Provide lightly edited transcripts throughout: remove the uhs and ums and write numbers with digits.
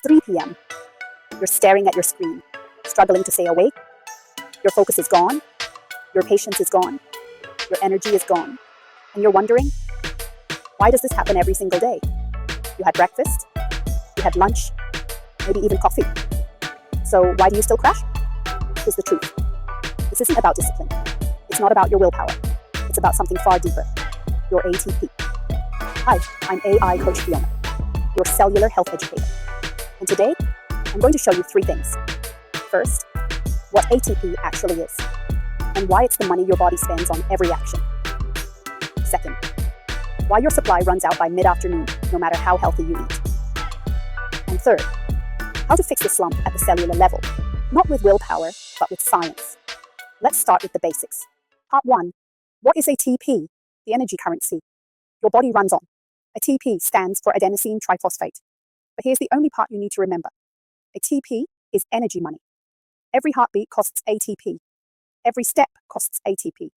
3 p.m. You're staring at your screen, struggling to stay awake. Your focus is gone. Your patience is gone. Your energy is gone. And you're wondering, why does this happen every single day? You had breakfast, you had lunch, maybe even coffee. So why do you still crash? Here's the truth. This isn't about discipline. It's not about your willpower. It's about something far deeper, your ATP. Hi, I'm AI Coach Fiona, your cellular health educator. And today, I'm going to show you 3 things. First, what ATP actually is, and why it's the money your body spends on every action. Second, why your supply runs out by mid-afternoon, no matter how healthy you eat. And third, how to fix the slump at the cellular level, not with willpower, but with science. Let's start with the basics. Part 1. What is ATP? The energy currency your body runs on. ATP stands for adenosine triphosphate. But here's the only part you need to remember. ATP is energy money. Every heartbeat costs ATP. Every step costs ATP.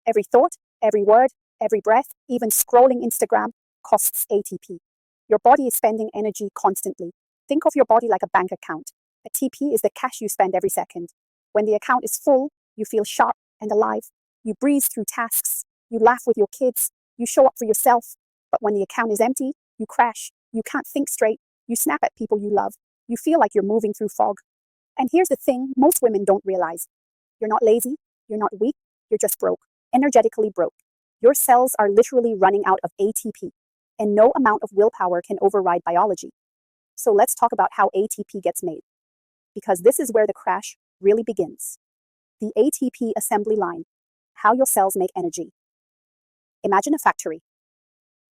Every thought, every word, every breath, even scrolling Instagram costs ATP. Your body is spending energy constantly. Think of your body like a bank account. ATP is the cash you spend every second. When the account is full, you feel sharp and alive. You breeze through tasks. You laugh with your kids. You show up for yourself. But when the account is empty, you crash. You can't think straight. You snap at people you love. You feel like you're moving through fog. And here's the thing most women don't realize. You're not lazy. You're not weak. You're just broke. Energetically broke. Your cells are literally running out of ATP. And no amount of willpower can override biology. So let's talk about how ATP gets made. Because this is where the crash really begins. The ATP assembly line. How your cells make energy. Imagine a factory.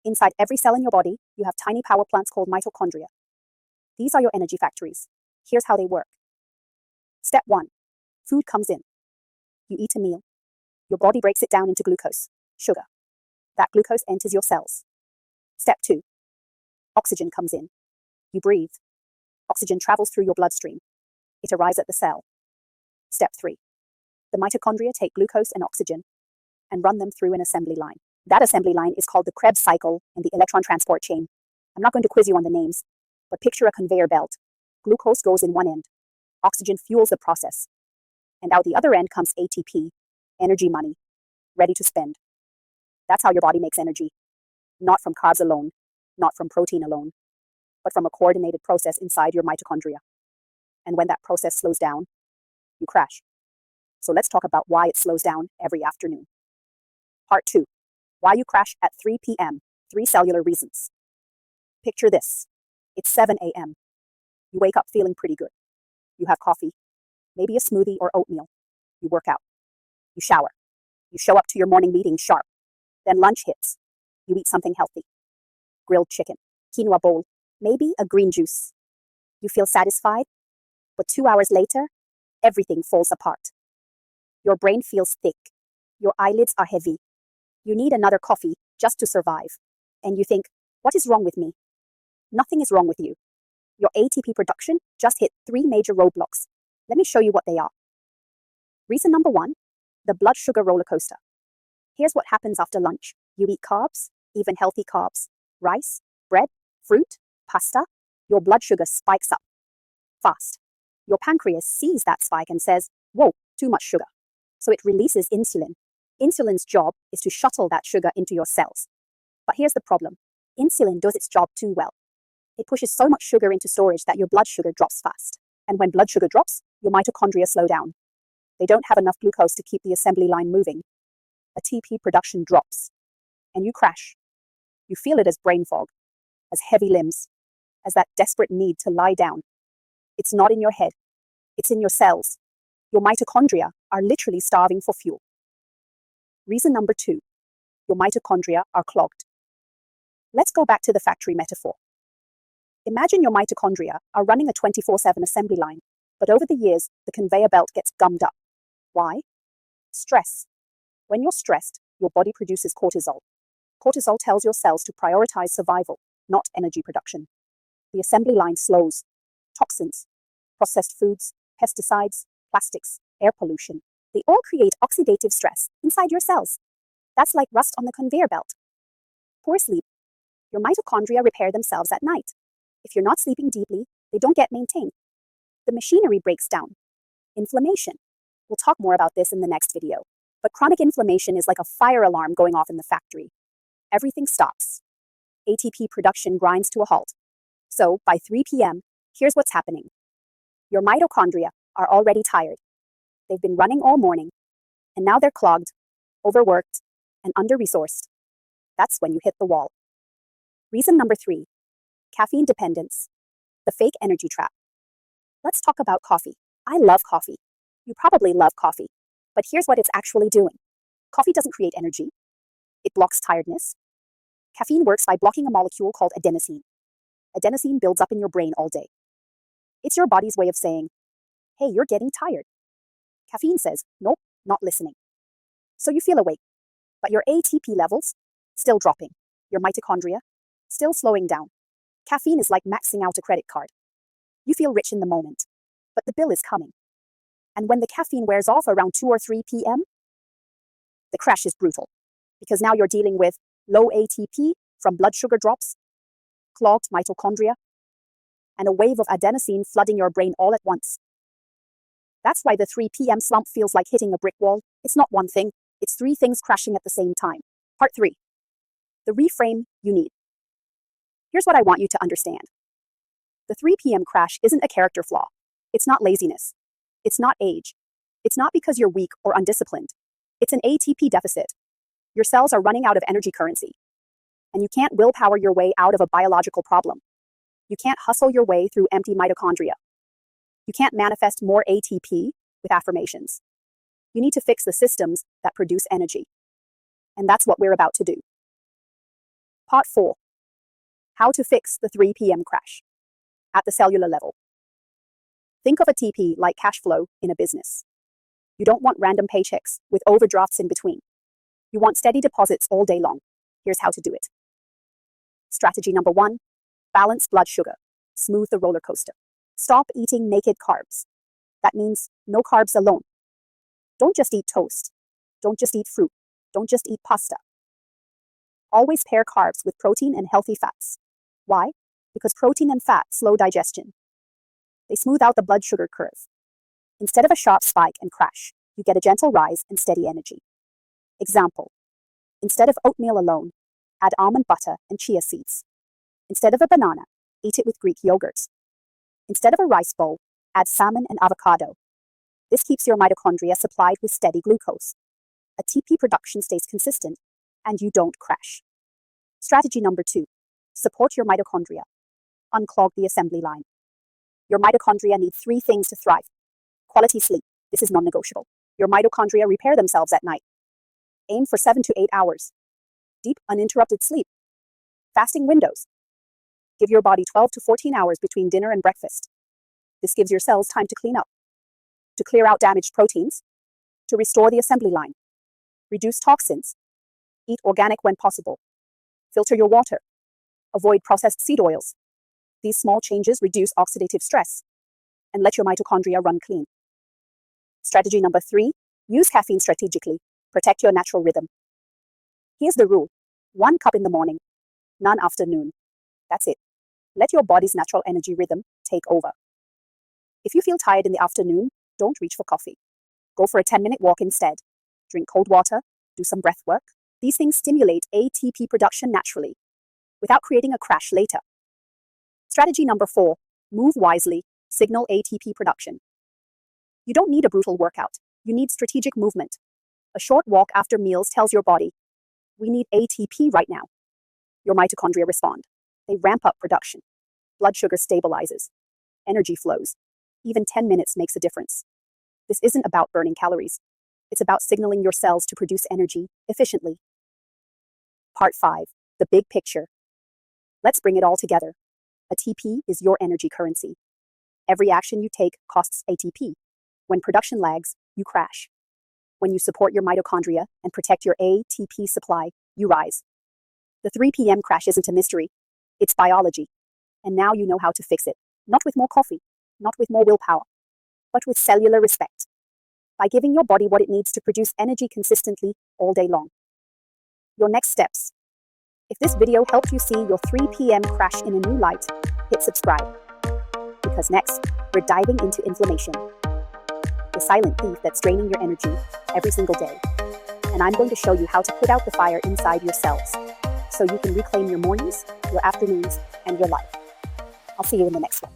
Inside every cell in your body, you have tiny power plants called mitochondria. These are your energy factories. Here's how they work. Step 1. Food comes in. You eat a meal. Your body breaks it down into glucose, sugar. That glucose enters your cells. Step 2. Oxygen comes in. You breathe. Oxygen travels through your bloodstream. It arrives at the cell. Step 3. The mitochondria take glucose and oxygen and run them through an assembly line. That assembly line is called the Krebs cycle in the electron transport chain. I'm not going to quiz you on the names, but picture a conveyor belt. Glucose goes in one end. Oxygen fuels the process. And out the other end comes ATP, energy money, ready to spend. That's how your body makes energy. Not from carbs alone, not from protein alone, but from a coordinated process inside your mitochondria. And when that process slows down, you crash. So let's talk about why it slows down every afternoon. Part 2. Why you crash at 3 p.m. 3 cellular reasons. Picture this. It's 7 a.m. You wake up feeling pretty good. You have coffee, maybe a smoothie or oatmeal. You work out. You shower. You show up to your morning meeting sharp. Then lunch hits. You eat something healthy. Grilled chicken, quinoa bowl, maybe a green juice. You feel satisfied, but 2 hours later, everything falls apart. Your brain feels thick. Your eyelids are heavy. You need another coffee just to survive. And you think, what is wrong with me? Nothing is wrong with you. Your ATP production just hit 3 major roadblocks. Let me show you what they are. Reason number 1, the blood sugar roller coaster. Here's what happens after lunch. You eat carbs, even healthy carbs, rice, bread, fruit, pasta. Your blood sugar spikes up fast. Your pancreas sees that spike and says, whoa, too much sugar. So it releases insulin. Insulin's job is to shuttle that sugar into your cells. But here's the problem. Insulin does its job too well. It pushes so much sugar into storage that your blood sugar drops fast. And when blood sugar drops, your mitochondria slow down. They don't have enough glucose to keep the assembly line moving. ATP production drops. And you crash. You feel it as brain fog, as heavy limbs, as that desperate need to lie down. It's not in your head. It's in your cells. Your mitochondria are literally starving for fuel. Reason number 2, your mitochondria are clogged. Let's go back to the factory metaphor. Imagine your mitochondria are running a 24/7 assembly line, but over the years, the conveyor belt gets gummed up. Why? Stress. When you're stressed, your body produces cortisol. Cortisol tells your cells to prioritize survival, not energy production. The assembly line slows. Toxins, processed foods, pesticides, plastics, air pollution. They all create oxidative stress inside your cells. That's like rust on the conveyor belt. Poor sleep. Your mitochondria repair themselves at night. If you're not sleeping deeply, They don't get maintained. The machinery breaks down. Inflammation. We'll talk more about this in the next video. But chronic inflammation is like a fire alarm going off in the factory. Everything stops. ATP production grinds to a halt. So, by 3 p.m., here's what's happening. Your mitochondria are already tired. They've been running all morning, and now they're clogged, overworked, and under-resourced. That's when you hit the wall. Reason number 3. Caffeine dependence. The fake energy trap. Let's talk about coffee. I love coffee. You probably love coffee. But here's what it's actually doing. Coffee doesn't create energy. It blocks tiredness. Caffeine works by blocking a molecule called adenosine. Adenosine builds up in your brain all day. It's your body's way of saying, hey, you're getting tired. Caffeine says, nope, not listening. So you feel awake, but your ATP levels still dropping. Your mitochondria still slowing down. Caffeine is like maxing out a credit card. You feel rich in the moment, but the bill is coming. And when the caffeine wears off around 2 or 3 p.m., the crash is brutal, because now you're dealing with low ATP from blood sugar drops, clogged mitochondria, and a wave of adenosine flooding your brain all at once. That's why the 3 p.m. slump feels like hitting a brick wall. It's not one thing, it's 3 things crashing at the same time. Part 3. The reframe you need. Here's what I want you to understand. The 3 p.m. crash isn't a character flaw. It's not laziness. It's not age. It's not because you're weak or undisciplined. It's an ATP deficit. Your cells are running out of energy currency. And you can't willpower your way out of a biological problem. You can't hustle your way through empty mitochondria. You can't manifest more ATP with affirmations. You need to fix the systems that produce energy. And that's what we're about to do. Part 4. How to fix the 3 p.m. crash. At the cellular level. Think of ATP like cash flow in a business. You don't want random paychecks with overdrafts in between. You want steady deposits all day long. Here's how to do it. Strategy number 1. Balance blood sugar. Smooth the roller coaster. Stop eating naked carbs. That means no carbs alone. Don't just eat toast. Don't just eat fruit. Don't just eat pasta. Always pair carbs with protein and healthy fats. Why? Because protein and fat slow digestion. They smooth out the blood sugar curve. Instead of a sharp spike and crash, you get a gentle rise and steady energy. Example. Instead of oatmeal alone, add almond butter and chia seeds. Instead of a banana, eat it with Greek yogurt. Instead of a rice bowl, add salmon and avocado. This keeps your mitochondria supplied with steady glucose. ATP production stays consistent, and you don't crash. Strategy number 2. Support your mitochondria. Unclog the assembly line. Your mitochondria need 3 things to thrive. Quality sleep. This is non-negotiable. Your mitochondria repair themselves at night. Aim for 7 to 8 hours. Deep, uninterrupted sleep. Fasting windows. Give your body 12 to 14 hours between dinner and breakfast. This gives your cells time to clean up, to clear out damaged proteins, to restore the assembly line. Reduce toxins. Eat organic when possible. Filter your water. Avoid processed seed oils. These small changes reduce oxidative stress and let your mitochondria run clean. Strategy number 3. Use caffeine strategically. Protect your natural rhythm. Here's the rule. 1 cup in the morning, none after noon. That's it. Let your body's natural energy rhythm take over. If you feel tired in the afternoon, don't reach for coffee. Go for a 10-minute walk instead. Drink cold water. Do some breath work. These things stimulate ATP production naturally, without creating a crash later. Strategy number 4. Move wisely. Signal ATP production. You don't need a brutal workout. You need strategic movement. A short walk after meals tells your body, we need ATP right now. Your mitochondria respond. They ramp up production. Blood sugar stabilizes. Energy flows. Even 10 minutes makes a difference. This isn't about burning calories. It's about signaling your cells to produce energy efficiently. Part 5. The big picture. Let's bring it all together. ATP is your energy currency. Every action you take costs ATP. When production lags, you crash. When you support your mitochondria and protect your ATP supply, you rise. The 3 p.m. crash isn't a mystery. It's biology. And now you know how to fix it. Not with more coffee, not with more willpower, but with cellular respect. By giving your body what it needs to produce energy consistently all day long. Your next steps. If this video helped you see your 3 p.m. crash in a new light, hit subscribe. because next, we're diving into inflammation, the silent thief that's draining your energy every single day. And I'm going to show you how to put out the fire inside your cells so you can reclaim your mornings, your afternoons, and your life. I'll see you in the next one.